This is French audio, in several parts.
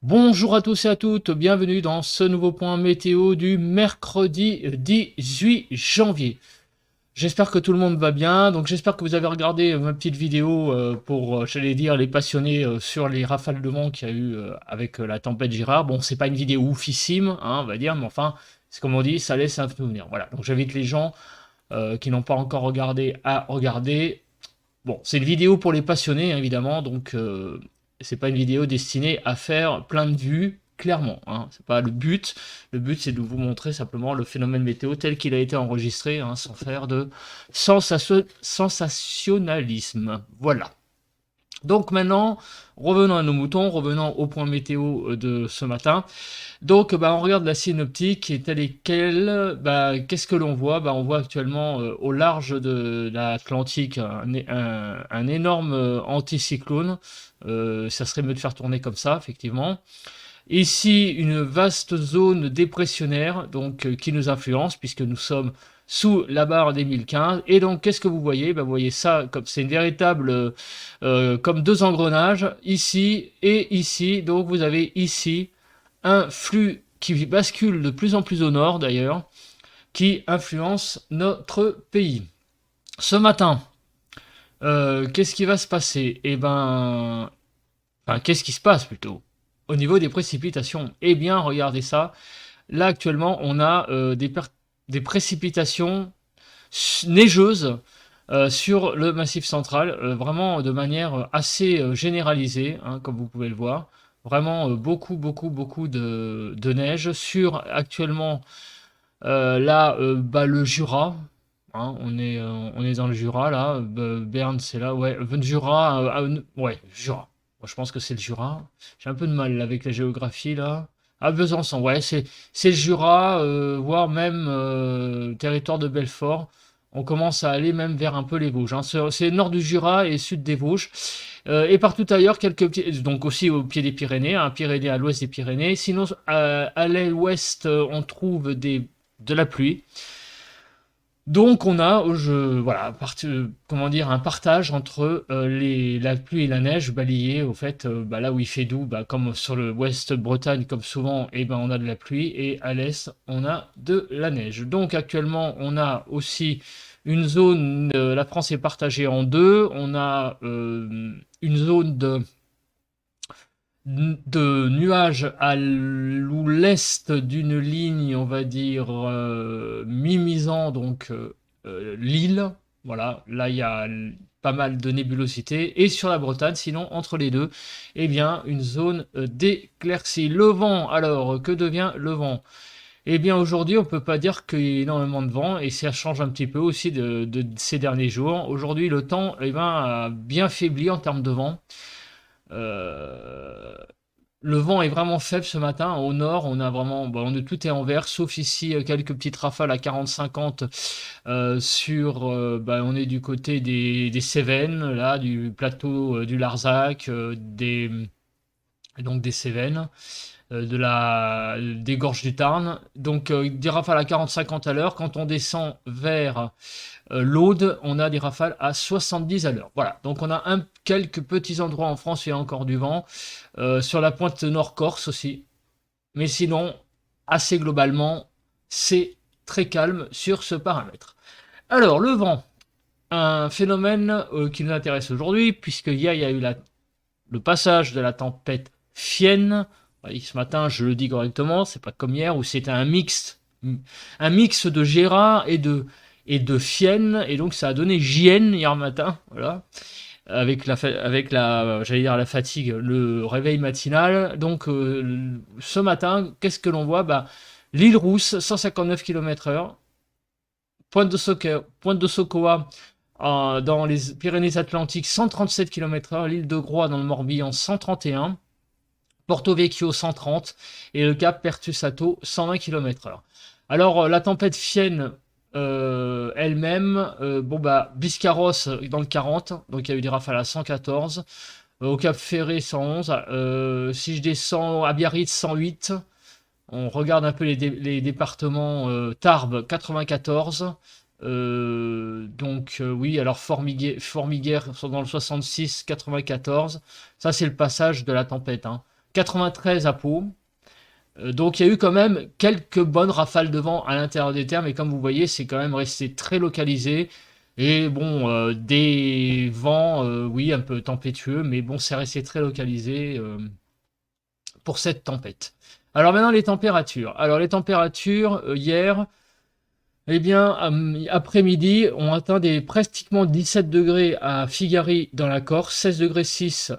Bonjour à tous et à toutes, bienvenue dans ce nouveau point météo du mercredi 18 janvier. J'espère que tout le monde va bien, donc j'espère que vous avez regardé ma petite vidéo pour, j'allais dire, les passionnés sur les rafales de vent qu'il y a eu avec la tempête Girard. Bon, c'est pas une vidéo oufissime, hein, on va dire, mais enfin, c'est comme on dit, ça laisse un souvenir. Voilà, donc j'invite les gens qui n'ont pas encore regardé à regarder. Bon, c'est une vidéo pour les passionnés, hein, évidemment, donc c'est pas une vidéo destinée à faire plein de vues, clairement. Hein. C'est pas le but. Le but, c'est de vous montrer simplement le phénomène météo tel qu'il a été enregistré, hein, sans faire de sensationnalisme. Voilà. Donc maintenant, revenons à nos moutons, revenons au point météo de ce matin. Donc on regarde la synoptique et telle et quelle, qu'est-ce que l'on voit? On voit actuellement au large de l'Atlantique un énorme anticyclone. Ça serait mieux de faire tourner comme ça, effectivement. Ici, une vaste zone dépressionnaire donc qui nous influence puisque nous sommes sous la barre des 1015. Et donc, qu'est-ce que vous voyez? Vous voyez ça comme c'est une véritable comme deux engrenages ici et ici. Donc, vous avez ici un flux qui bascule de plus en plus au nord d'ailleurs, qui influence notre pays. Ce matin, qu'est-ce qui va se passer? Qu'est-ce qui se passe plutôt au niveau des précipitations? Eh bien, regardez ça. Là, actuellement, on a des précipitations neigeuses sur le Massif central, vraiment de manière assez généralisée, hein, comme vous pouvez le voir. Vraiment beaucoup de neige sur actuellement là le Jura. Hein, on est dans le Jura là. Berne c'est là, ouais. Jura, ouais, Jura. Moi, je pense que c'est le Jura. J'ai un peu de mal là, avec la géographie là. Ah, Besançon, ouais, c'est le Jura, voire même territoire de Belfort. On commence à aller même vers un peu les Vosges. Hein. C'est nord du Jura et sud des Vosges. Et partout ailleurs, quelques petits, donc aussi au pied des Pyrénées, hein, Pyrénées à l'ouest des Pyrénées. Sinon, à l'ouest, on trouve de la pluie. Donc on a, voilà, comment dire, un partage entre la pluie et la neige balayée au fait, là où il fait doux, comme sur le ouest Bretagne, comme souvent, on a de la pluie et à l'est on a de la neige. Donc actuellement on a aussi une zone, la France est partagée en deux, on a une zone de nuages à l'est d'une ligne, on va dire, mimisant donc l'île. Voilà, là il y a pas mal de nébulosité. Et sur la Bretagne, sinon entre les deux, eh bien une zone d'éclaircie. Le vent, alors que devient le vent? Eh bien aujourd'hui, on peut pas dire qu'il y a énormément de vent et ça change un petit peu aussi de ces derniers jours. Aujourd'hui, le temps a bien faibli en termes de vent. Euh, le vent est vraiment faible ce matin. Au nord, on a vraiment, tout est en vert, sauf ici quelques petites rafales à 40-50 on est du côté des Cévennes, là, du plateau du Larzac, donc des Cévennes, des gorges du Tarn. Donc des rafales à 40-50 à l'heure. Quand on descend vers l'Aude, on a des rafales à 70 à l'heure. Voilà, donc on a quelques petits endroits en France où il y a encore du vent. Sur la pointe Nord-Corse aussi. Mais sinon, assez globalement, c'est très calme sur ce paramètre. Alors, le vent, un phénomène qui nous intéresse aujourd'hui, puisque hier, il y a eu le passage de la tempête Fienne. Oui, ce matin, je le dis correctement, c'est pas comme hier où c'était un mix de Gérard et de Fienne, et donc ça a donné Gienne hier matin, voilà, j'allais dire la fatigue, le réveil matinal. Donc ce matin, qu'est-ce que l'on voit? L'île Rousse, 159 km/h, Pointe de Socoa dans les Pyrénées-Atlantiques, 137 km/h, l'île de Groix dans le Morbihan, 131, Porto Vecchio 130 et le Cap Pertusato 120 km/h. Alors la tempête Fienne elle-même, Biscarrosse dans le 40, donc il y a eu des rafales à 114, au Cap Ferré 111, si je descends à Biarritz 108, on regarde un peu les départements, Tarbes 94, oui, alors Formiguères sont dans le 66, 94, ça c'est le passage de la tempête, hein. 93 à Pau. Donc il y a eu quand même quelques bonnes rafales de vent à l'intérieur des terres, mais comme vous voyez, c'est quand même resté très localisé. Et bon, des vents, oui, un peu tempétueux, mais bon, c'est resté très localisé pour cette tempête. Alors maintenant, les températures. Alors les températures, hier, eh bien, après-midi, on atteint pratiquement 17 degrés à Figari dans la Corse, 16 degrés 6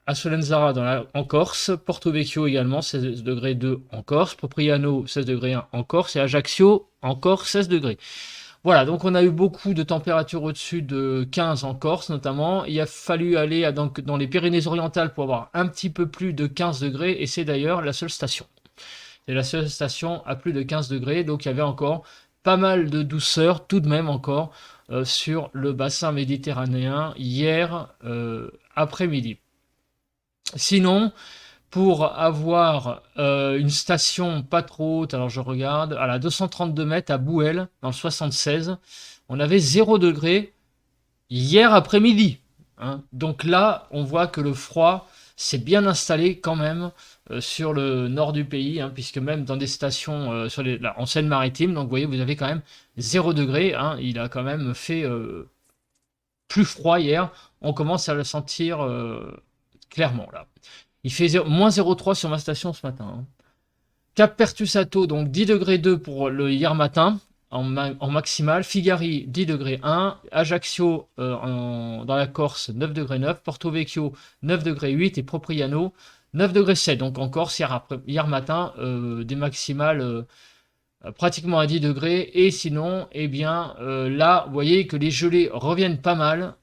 à Solenzara en Corse, Porto Vecchio également, 16 degrés 2 en Corse, Propriano, 16 degrés 1 en Corse, et Ajaccio, encore 16 degrés. Voilà, donc on a eu beaucoup de températures au-dessus de 15 en Corse notamment. Il a fallu aller dans les Pyrénées-Orientales pour avoir un petit peu plus de 15 degrés, et c'est d'ailleurs la seule station. C'est la seule station à plus de 15 degrés, donc il y avait encore pas mal de douceur tout de même encore sur le bassin méditerranéen hier après-midi. Sinon, pour avoir une station pas trop haute, alors je regarde, à la 232 mètres à Bouel, dans le 76, on avait 0 degré hier après-midi. Hein. Donc là, on voit que le froid s'est bien installé quand même sur le nord du pays, hein, puisque même dans des stations en Seine-Maritime, donc vous voyez, vous avez quand même 0 degré. Hein, il a quand même fait plus froid hier. On commence à le sentir clairement là. Il fait moins 0,3 sur ma station ce matin. Hein. Cap Pertusato, donc 10 degrés 2 pour le hier matin en maximal. Figari 10 degrés 1. Ajaccio dans la Corse 9 degrés 9. Porto Vecchio 9 degrés 8 et Propriano 9 degrés 7. Donc en Corse hier matin des maximales pratiquement à 10 degrés. Et sinon, eh bien là, vous voyez que les gelées reviennent pas mal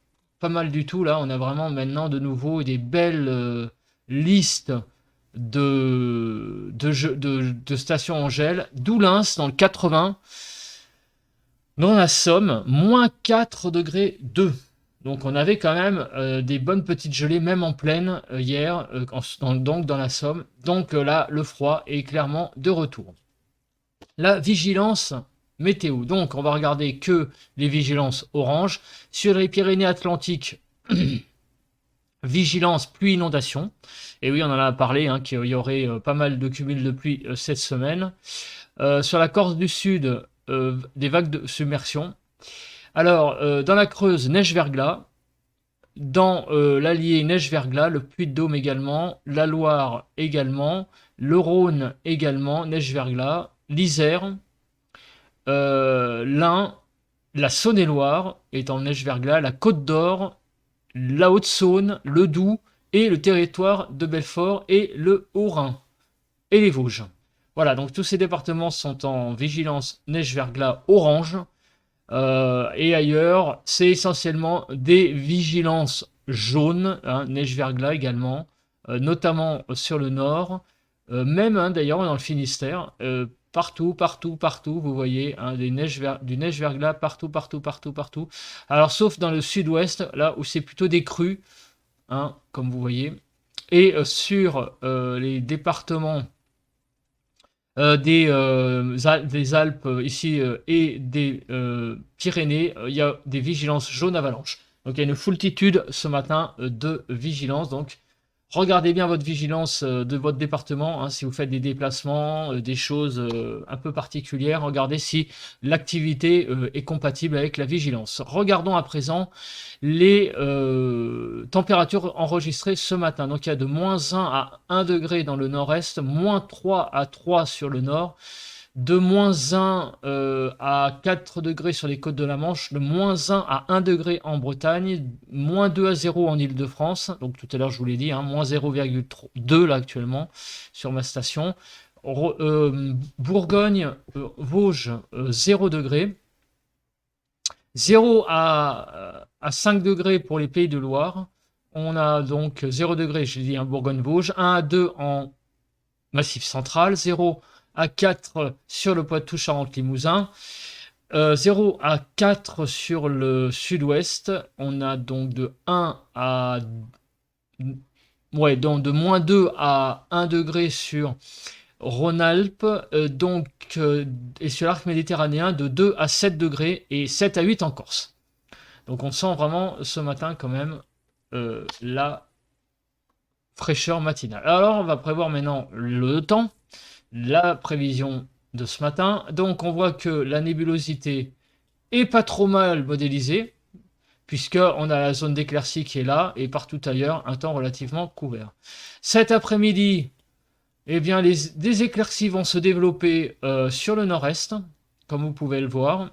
du tout. Là, on a vraiment maintenant de nouveau des belles listes de stations en gel. Doullens dans le 80. Dans la Somme, moins 4 degrés 2. Donc on avait quand même des bonnes petites gelées, même en pleine hier, donc dans la Somme. Donc là, le froid est clairement de retour. La vigilance météo. Donc on va regarder que les vigilances orange. Sur les Pyrénées-Atlantiques, vigilance pluie inondation. Et oui, on en a parlé, hein, qu'il y aurait pas mal de cumuls de pluie cette semaine. Sur la Corse du Sud, des vagues de submersion. Alors, dans la Creuse, neige-verglas. Dans l'Allier, neige-verglas. Le Puy-de-Dôme également. La Loire également. Le Rhône également, neige-verglas. L'Isère. l'Ain. La Saône-et-Loire est en neige-verglas. La Côte d'Or. La Haute-Saône. Le Doubs. Et le territoire de Belfort et le Haut-Rhin. Et les Vosges. Voilà, donc tous ces départements sont en vigilance neige-verglas orange. Et ailleurs, c'est essentiellement des vigilances jaunes, hein, neige-verglas également, notamment sur le nord, même hein, d'ailleurs dans le Finistère, partout, vous voyez hein, du neige-verglas partout. Alors sauf dans le sud-ouest, là où c'est plutôt des crues, hein, comme vous voyez, et sur les départements des Alpes ici et des Pyrénées, il y a des vigilances jaunes avalanches. Donc il y a une foultitude ce matin de vigilances. Donc regardez bien votre vigilance de votre département. Hein, si vous faites des déplacements, des choses un peu particulières, regardez si l'activité est compatible avec la vigilance. Regardons à présent les températures enregistrées ce matin. Donc il y a de moins 1 à 1 degré dans le nord-est, moins 3 à 3 sur le nord, de moins 1 à 4 degrés sur les côtes de la Manche, de moins 1 à 1 degré en Bretagne, moins 2 à 0 en Île-de-France. Donc tout à l'heure je vous l'ai dit, hein, moins 0,2 là actuellement sur ma station. Bourgogne, Vosges, 0 degré. 0 à 5 degrés pour les Pays de Loire. On a donc 0 degré, je l'ai dit, en Bourgogne-Vosges. 1 à 2 en Massif central. 0 à 4 sur le Poitou-Charentes-Limousin. 0 à 4 sur le sud-ouest. On a donc de 1 à... Ouais, donc de moins 2 à 1 degré sur Rhône-Alpes, et sur l'arc méditerranéen de 2 à 7 degrés et 7 à 8 en Corse. Donc on sent vraiment ce matin quand même la fraîcheur matinale. Alors, on va prévoir maintenant le temps, la prévision de ce matin. Donc, on voit que la nébulosité est pas trop mal modélisée, puisqu'on a la zone d'éclaircie qui est là, et partout ailleurs, un temps relativement couvert. Cet après-midi, eh bien, des éclaircies vont se développer sur le nord-est, comme vous pouvez le voir,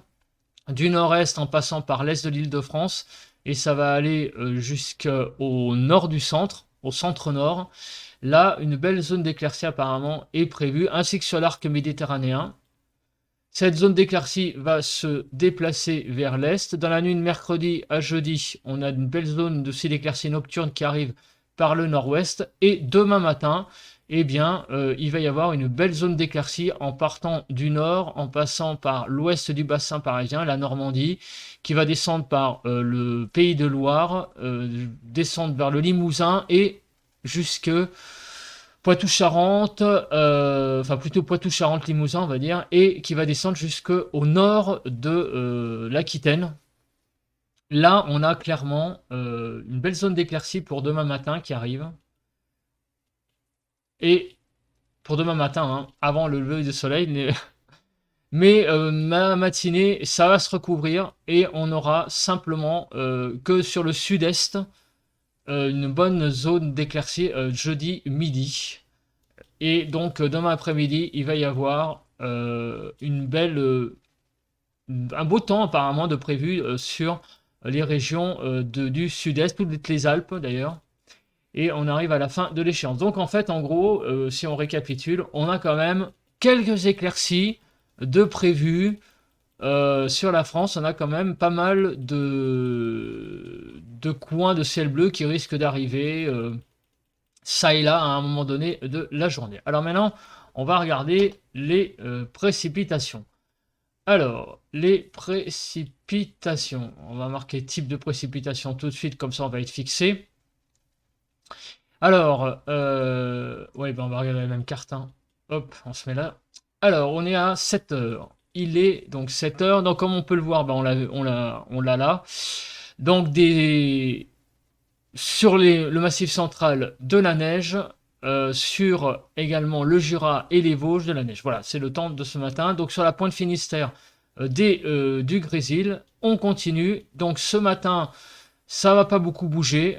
du nord-est en passant par l'est de l'Île-de-France, et ça va aller jusqu'au nord du centre, au centre-nord. Là, une belle zone d'éclaircie apparemment est prévue, ainsi que sur l'arc méditerranéen. Cette zone d'éclaircie va se déplacer vers l'est. Dans la nuit de mercredi à jeudi, on a une belle zone de ciel d'éclaircie nocturne qui arrive par le nord-ouest. Et demain matin, eh bien, il va y avoir une belle zone d'éclaircie en partant du nord, en passant par l'ouest du bassin parisien, la Normandie, qui va descendre par le Pays de Loire, descendre vers le Limousin et jusque Poitou-Charentes, enfin plutôt Poitou-Charentes-Limousin, on va dire, et qui va descendre jusqu'au nord de l'Aquitaine. Là, on a clairement une belle zone d'éclaircie pour demain matin qui arrive. Et pour demain matin, hein, avant le lever du soleil, mais ma matinée, ça va se recouvrir et on aura simplement que sur le sud-est une bonne zone d'éclaircie jeudi midi. Et donc demain après-midi, il va y avoir une belle, un beau temps apparemment de prévu sur les régions du sud-est, toutes les Alpes d'ailleurs. Et on arrive à la fin de l'échéance. Donc en fait, en gros, si on récapitule, on a quand même quelques éclaircies de prévues sur la France. On a quand même pas mal de coins de ciel bleu qui risquent d'arriver ça et là à un moment donné de la journée. Alors maintenant, on va regarder les précipitations. Alors, les précipitations. On va marquer type de précipitation tout de suite, comme ça on va être fixé. Alors, ouais, ben on va regarder la même carte. Hein. Hop, on se met là. Alors, on est à 7 heures. Il est donc 7 heures. Donc, comme on peut le voir, ben, on l'a là. Donc, sur le massif central, de la neige. Sur également le Jura et les Vosges, de la neige. Voilà, c'est le temps de ce matin. Donc, sur la pointe Finistère, du Grésil, on continue. Donc, ce matin, ça va pas beaucoup bouger.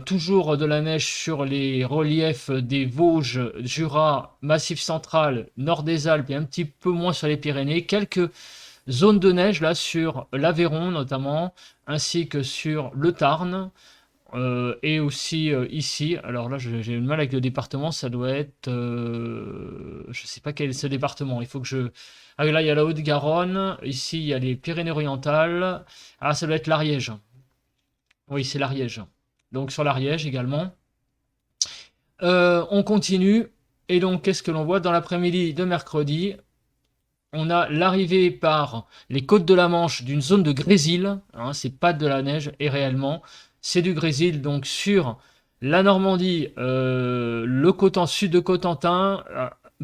Toujours de la neige sur les reliefs des Vosges, Jura, Massif central, nord des Alpes et un petit peu moins sur les Pyrénées. Quelques zones de neige là sur l'Aveyron notamment, ainsi que sur le Tarn. Et aussi ici, alors là j'ai le mal avec le département, ça doit être, je sais pas quel est ce département, il faut que je... Ah là il y a la Haute-Garonne, ici il y a les Pyrénées-Orientales, ah ça doit être l'Ariège, oui c'est l'Ariège, donc sur l'Ariège également. On continue, et donc qu'est-ce que l'on voit dans l'après-midi de mercredi? On a l'arrivée par les côtes de la Manche d'une zone de grésil, hein, c'est pas de la neige, et réellement, c'est du grésil, donc sur la Normandie, le sud de Cotentin,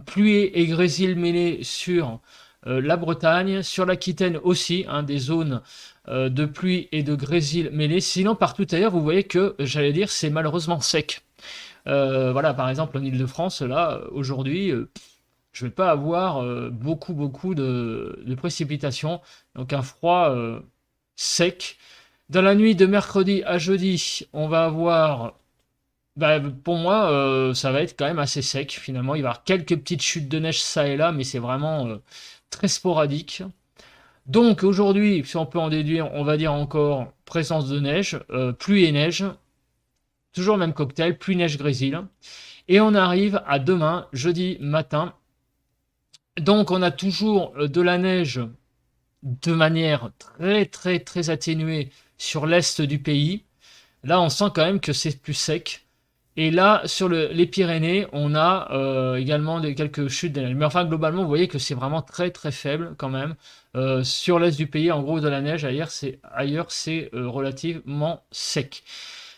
pluie et grésil mêlés sur la Bretagne, sur l'Aquitaine aussi, hein, des zones de pluie et de grésil mêlés. Sinon, partout ailleurs, vous voyez que, j'allais dire, c'est malheureusement sec. Voilà, par exemple, en Ile-de-France, là, aujourd'hui, je ne vais pas avoir beaucoup de précipitations, donc un froid sec. Dans la nuit de mercredi à jeudi, on va avoir, bah, pour moi, ça va être quand même assez sec finalement. Il va y avoir quelques petites chutes de neige ça et là, mais c'est vraiment très sporadique. Donc aujourd'hui, si on peut en déduire, on va dire encore présence de neige, pluie et neige. Toujours le même cocktail, pluie, neige, grésil. Et on arrive à demain, jeudi matin. Donc on a toujours de la neige de manière très atténuée sur l'est du pays. Là, on sent quand même que c'est plus sec. Et là, sur les Pyrénées, on a également quelques chutes de neige. Mais enfin, globalement, vous voyez que c'est vraiment très faible quand même. Sur l'est du pays, en gros, de la neige. Ailleurs, c'est relativement sec.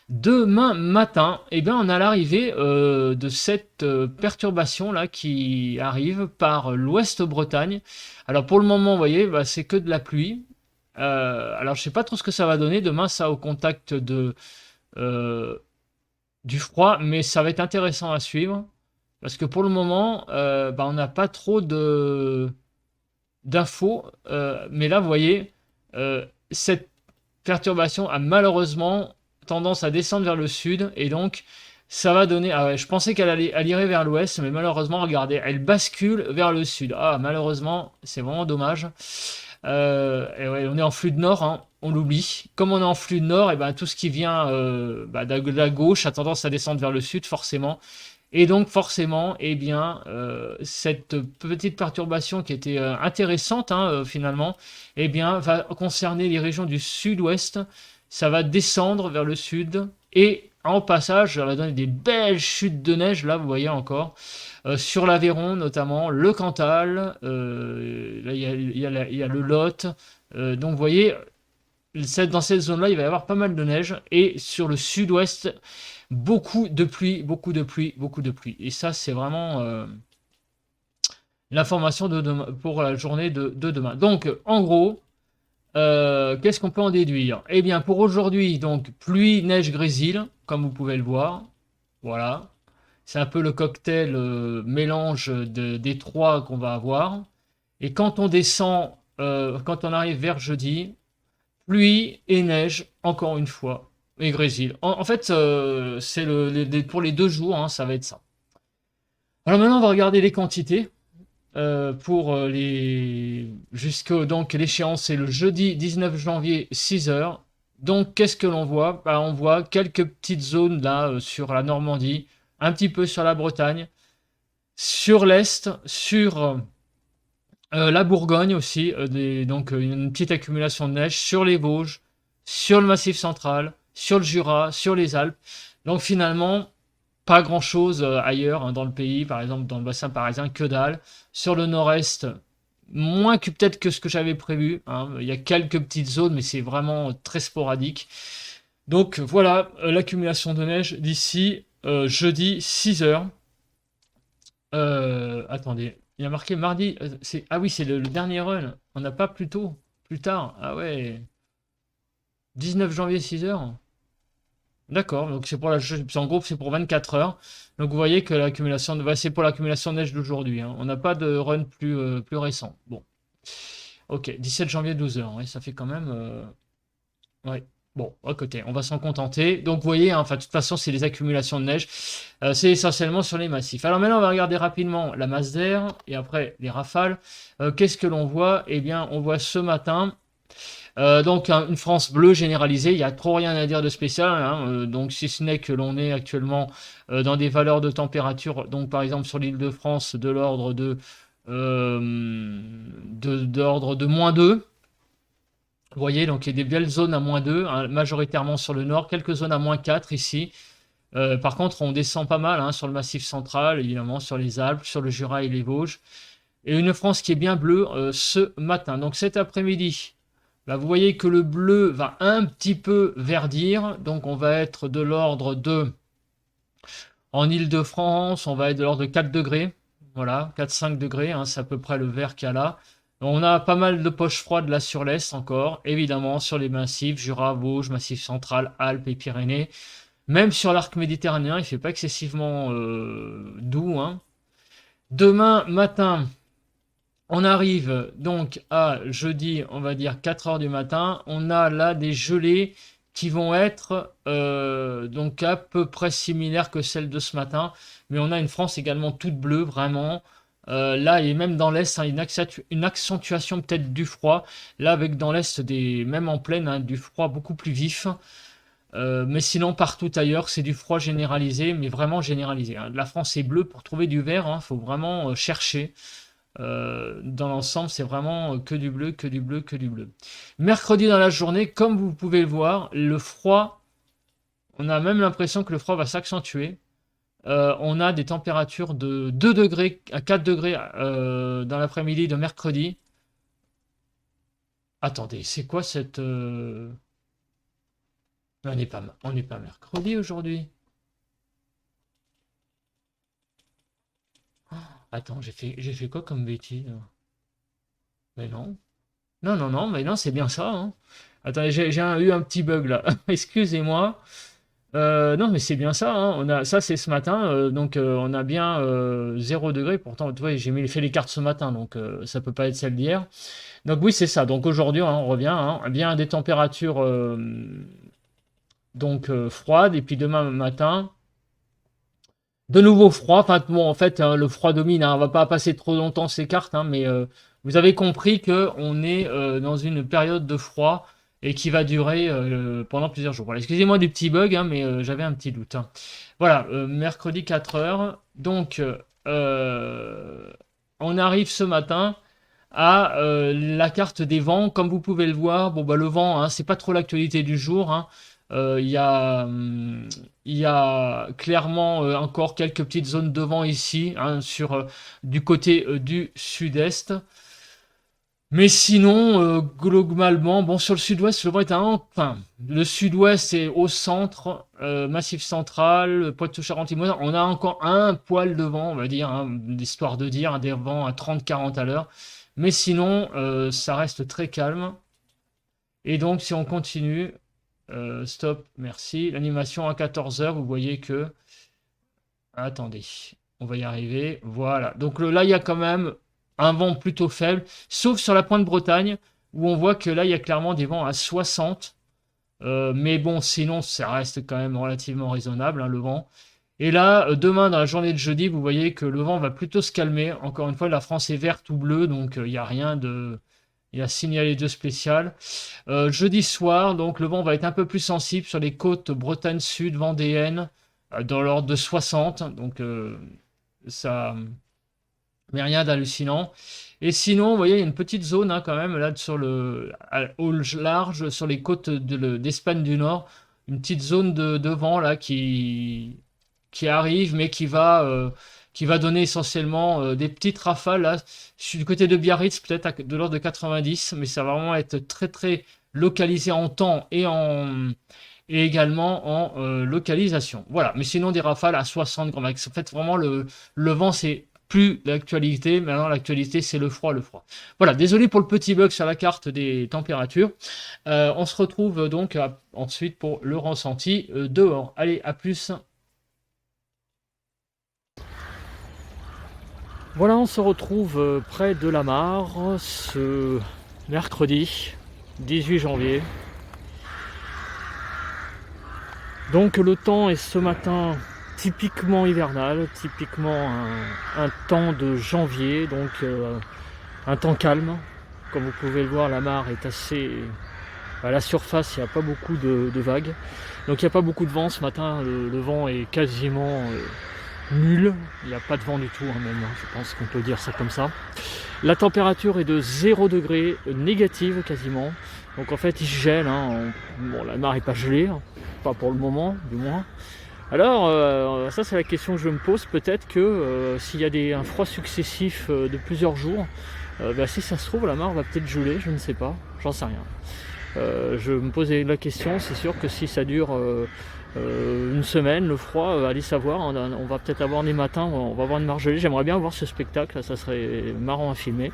Demain matin, eh bien, on a l'arrivée de cette perturbation là qui arrive par l'ouest Bretagne. Alors pour le moment, vous voyez, bah, c'est que de la pluie. Alors je sais pas trop ce que ça va donner. Demain, ça au contact de du froid, mais ça va être intéressant à suivre. Parce que pour le moment, bah, on n'a pas trop d'infos. Mais là, vous voyez, cette perturbation a malheureusement tendance à descendre vers le sud. Et donc, ça va donner... Ah ouais, je pensais elle irait vers l'ouest, mais malheureusement, regardez, elle bascule vers le sud. Ah, malheureusement, c'est vraiment dommage. Et ouais, on est en flux de nord, hein, on l'oublie. Comme on est en flux de nord, et ben, tout ce qui vient bah, de la gauche a tendance à descendre vers le sud, forcément. Et donc forcément, eh bien, cette petite perturbation qui était intéressante hein, finalement, eh bien, va concerner les régions du sud-ouest. Ça va descendre vers le sud et en passage, ça va donner des belles chutes de neige. Là, vous voyez encore sur l'Aveyron notamment, le Cantal. Là, il y a le Lot. Donc, vous voyez, dans cette zone-là, il va y avoir pas mal de neige. Et sur le sud-ouest, beaucoup de pluie, beaucoup de pluie, beaucoup de pluie. Et ça, c'est vraiment l'information de demain, pour la journée de demain. Donc, en gros, qu'est-ce qu'on peut en déduire? Eh bien, pour aujourd'hui, donc, pluie, neige, grésil, comme vous pouvez le voir. Voilà. C'est un peu le cocktail mélange des trois qu'on va avoir. Et quand on descend, quand on arrive vers jeudi, pluie et neige, encore une fois, et grésil. En fait, c'est pour les 2 jours, hein, ça va être ça. Alors maintenant, on va regarder les quantités. Pour les jusque donc l'échéance c'est le jeudi 19 janvier 6 h. Donc qu'est-ce que l'on voit? Bah, on voit quelques petites zones là sur la Normandie, un petit peu sur la Bretagne, sur l'Est, sur la Bourgogne aussi, donc une petite accumulation de neige sur les Vosges, sur le Massif central, sur le Jura, sur les Alpes. Donc finalement, pas grand-chose ailleurs hein, dans le pays, par exemple dans le bassin parisien, que dalle. Sur le nord-est, moins que peut-être que ce que j'avais prévu. Hein. Il y a quelques petites zones, mais c'est vraiment très sporadique. Donc voilà l'accumulation de neige d'ici jeudi 6 h. Attendez, il y a marqué mardi. Ah oui, c'est le dernier run. On n'a pas plus tôt, plus tard. Ah ouais. 19 janvier 6 h. D'accord, donc c'est pour en gros c'est pour 24 heures. Donc vous voyez que l'accumulation c'est pour l'accumulation de neige d'aujourd'hui. Hein. On n'a pas de run plus récent. Bon, ok, 17 janvier 12 heures. Oui, ça fait quand même. Ouais. Bon, à côté, on va s'en contenter. Donc vous voyez, hein, enfin de toute façon c'est les accumulations de neige. C'est essentiellement sur les massifs. Alors maintenant on va regarder rapidement la masse d'air et après les rafales. Qu'est-ce que l'on voit? Eh bien on voit ce matin. Donc une France bleue généralisée, il n'y a trop rien à dire de spécial, hein, donc si ce n'est que l'on est actuellement dans des valeurs de température, donc par exemple sur l'île de France de l'ordre de -2. Vous voyez, donc il y a des belles zones à -2, hein, majoritairement sur le nord, quelques zones à -4 ici. Par contre, on descend pas mal hein, sur le Massif central, évidemment, sur les Alpes, sur le Jura et les Vosges. Et une France qui est bien bleue ce matin. Donc cet après-midi, là, vous voyez que le bleu va un petit peu verdir. Donc on va être de l'ordre de... En Île-de-France, on va être de l'ordre de 4 degrés. Voilà, 4-5 degrés, hein, c'est à peu près le vert qu'il y a là. On a pas mal de poches froides là sur l'Est encore. Évidemment, sur les massifs, Jura, Vosges, Massif central, Alpes et Pyrénées. Même sur l'arc méditerranéen, il ne fait pas excessivement doux. Hein. Demain matin, on arrive donc à jeudi, on va dire 4 heures du matin. On a là des gelées qui vont être donc à peu près similaires que celles de ce matin. Mais on a une France également toute bleue, vraiment. Là, et même dans l'Est, hein, une accentuation peut-être du froid. Là, avec dans l'Est, même en pleine, hein, du froid beaucoup plus vif. Mais sinon, partout ailleurs, c'est du froid généralisé, mais vraiment généralisé. Hein. La France est bleue pour trouver du vert, il faut vraiment chercher. Dans l'ensemble, c'est vraiment que du bleu, que du bleu, que du bleu. Mercredi dans la journée, comme vous pouvez le voir, le froid, on a même l'impression que le froid va s'accentuer. On a des températures de 2 degrés à 4 degrés dans l'après-midi de mercredi. Attendez, c'est quoi cette... On n'est pas mercredi aujourd'hui. Attends, j'ai fait quoi comme bêtise? Mais non. Non, non, non, mais non, c'est bien ça. Hein. Attendez, j'ai eu un petit bug là. Excusez-moi. Non, mais c'est bien ça, hein. Ça, c'est ce matin, donc on a bien 0 degré. Pourtant, tu vois, fait les cartes ce matin, donc ça peut pas être celle d'hier. Donc oui, c'est ça. Donc aujourd'hui, hein, on revient, hein, bien à des températures donc froides, et puis demain matin, de nouveau froid. Enfin bon, en fait, le froid domine, hein. On va pas passer trop longtemps ces cartes, hein, mais vous avez compris que on est dans une période de froid et qui va durer pendant plusieurs jours. Voilà, excusez-moi des petits bugs, hein, mais j'avais un petit doute, hein. Voilà, mercredi 4 heures. Donc, on arrive ce matin à la carte des vents. Comme vous pouvez le voir, bon bah le vent, hein, c'est pas trop l'actualité du jour, hein. Il y a clairement encore quelques petites zones de vent ici, hein, du côté du sud-est. Mais sinon, globalement, bon, sur le sud-ouest, le vent est enfin, le sud-ouest est au centre, Massif central, Poitou-Charentes-Limousin. On a encore un poil de vent, on va dire, hein, histoire de dire, hein, des vents à 30-40 à l'heure. Mais sinon, ça reste très calme. Et donc, si on continue, stop, merci. L'animation à 14 heures, vous voyez que... Attendez, on va y arriver. Voilà. Donc là, il y a quand même un vent plutôt faible, sauf sur la pointe Bretagne, où on voit que là, il y a clairement des vents à 60. Mais bon, sinon, ça reste quand même relativement raisonnable, hein, le vent. Et là, demain, dans la journée de jeudi, vous voyez que le vent va plutôt se calmer. Encore une fois, la France est verte ou bleue, donc il n'y a rien de... Il y a signalé de spécial. Jeudi soir, donc le vent va être un peu plus sensible sur les côtes Bretagne Sud, vendéenne, dans l'ordre de 60. Donc ça, mais rien d'hallucinant. Et sinon, vous voyez, il y a une petite zone, hein, quand même là au large sur les côtes d'Espagne du Nord, une petite zone de vent là qui arrive, mais qui va donner essentiellement des petites rafales. Là, je suis du côté de Biarritz, peut-être de l'ordre de 90, mais ça va vraiment être très très localisé en temps et également en localisation. Voilà, mais sinon des rafales à 60 grands max. En fait, vraiment, le vent, c'est plus l'actualité. Maintenant, l'actualité, c'est le froid, le froid. Voilà, désolé pour le petit bug sur la carte des températures. On se retrouve donc ensuite pour le ressenti dehors. Allez, à plus. Voilà, on se retrouve près de la mare ce mercredi 18 janvier. Donc le temps est ce matin typiquement hivernal, typiquement un temps de janvier, donc un temps calme. Comme vous pouvez le voir, la mare est assez... À la surface, il n'y a pas beaucoup de vagues. Donc il n'y a pas beaucoup de vent ce matin, le vent est quasiment... nul, il n'y a pas de vent du tout, hein, même, hein, je pense qu'on peut dire ça comme ça. La température est de 0 degré, négative quasiment. Donc en fait il gèle, hein, bon, la mare n'est pas gelée, hein, pas pour le moment du moins. Alors ça c'est la question que je me pose, peut-être que s'il y a un froid successif de plusieurs jours, bah, si ça se trouve la mare va peut-être geler, je ne sais pas, j'en sais rien. Je me posais la question, c'est sûr que si ça dure une semaine, le froid, allez savoir, on va peut-être avoir des matins, on va avoir une mare gelée. J'aimerais bien voir ce spectacle, ça serait marrant à filmer.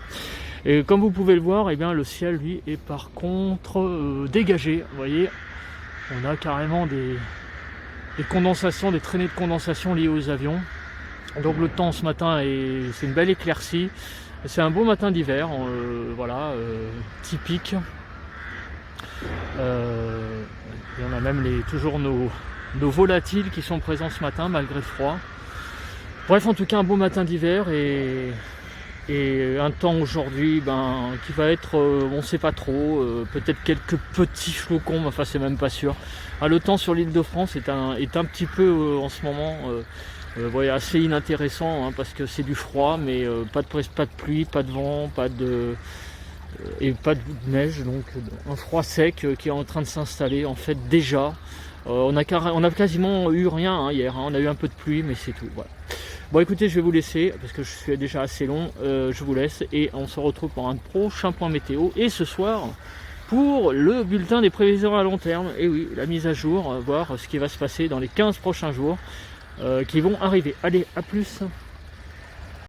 Et comme vous pouvez le voir, eh bien, le ciel lui est par contre dégagé. Vous voyez, on a carrément des condensations, des traînées de condensation liées aux avions. Donc le temps ce matin, c'est une belle éclaircie. C'est un beau matin d'hiver, voilà, typique. Et on a même toujours nos volatiles qui sont présents ce matin malgré le froid. Bref, en tout cas un beau matin d'hiver et un temps aujourd'hui qui va être, on ne sait pas trop, peut-être quelques petits flocons, mais enfin c'est même pas sûr. Le temps sur l'île de France est un petit peu en ce moment voilà, assez inintéressant, hein, parce que c'est du froid, mais pas de pluie, pas de vent, et pas de neige, donc un froid sec qui est en train de s'installer en fait déjà. On a quasiment eu rien, hein, hier, hein. On a eu un peu de pluie, mais c'est tout. Voilà. Bon écoutez, je vais vous laisser parce que je suis déjà assez long. Je vous laisse et on se retrouve pour un prochain point météo. Et ce soir pour le bulletin des prévisions à long terme. Et oui, la mise à jour, voir ce qui va se passer dans les 15 prochains jours qui vont arriver. Allez, à plus.